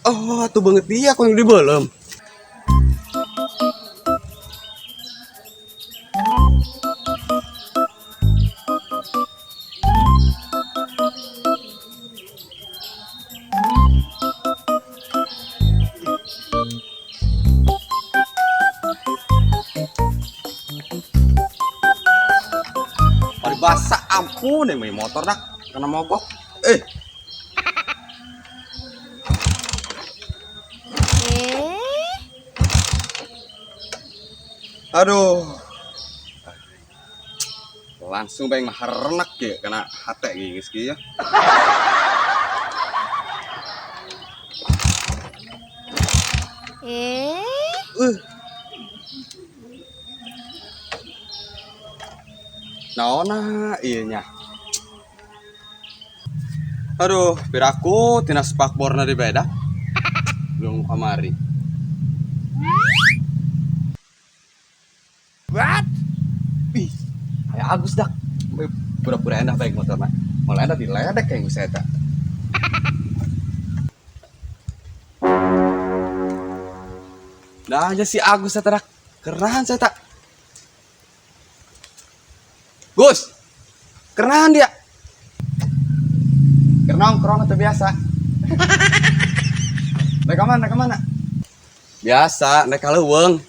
Oh, atuh banget dia aku yang di belum. Mari basah ampun nih motor dah kena mogok. Eh, aduh. Langsung bang maharenak ya kena hati gini ya. Naona iya nya. Aduh, piraku tina spakborna di beda. Belum kamari. What? Ih, kayak Agus dak. Pura-pura enak baik motornya. Malah enak diledek kayak gue tak. Nah aja si Agus saya terak. Keren saya tak. Gus, keren dia. Nongkrong atau biasa? Naik kemana? Biasa, naik kaleuweung.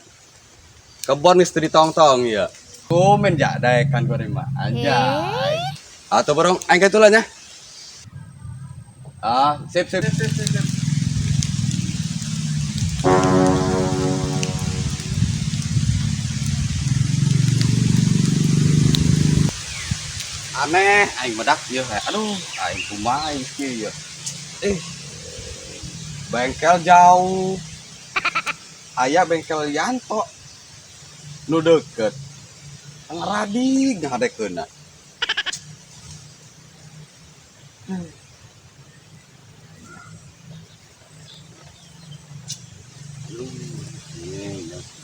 Kebon istri tong-tong ya. Komen ja daek kan gue mah anjay. Atau borong aing katulah nya. Ah, sip. Aneh, aing medak ieu. Aduh, aing kumaha ieu ya. Bengkel jauh. Aya bengkel Yanto. Nu deket. Ngaradig ngadekeunna.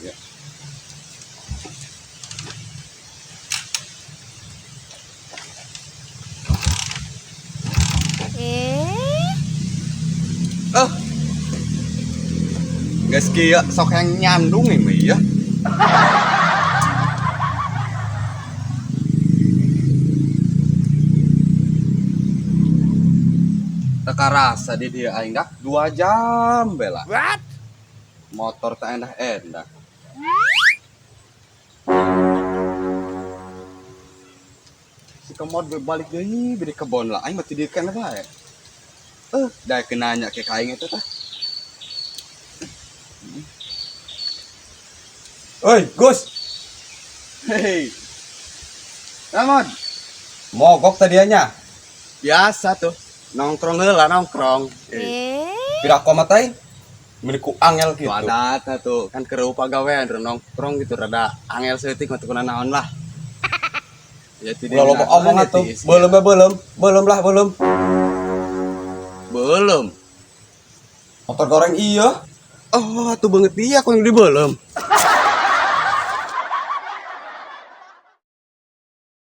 Ya. Geus kieu sok yang nyandung ini ya. Teka rasa di dia aing dak 2 jam bela. What? Motor tak enak. Si kemod balik deui beri kebon lah aing mah tidir kana bae. Da kenanya ke kaing eta tah. Oi, Gus. Hei. Ramon. Mogok tadianya. Biasa tuh. Nongkrong heula nongkrong. Pira komat teh? Meniku angel gitu. Padat tuh kan kereu pagawean nongkrong gitu rada angel seutik mah teu naon lah. Ya tidak loba omong atuh. Belum. Motor goreng iya. Oh, atuh banget dia aku yang di belum.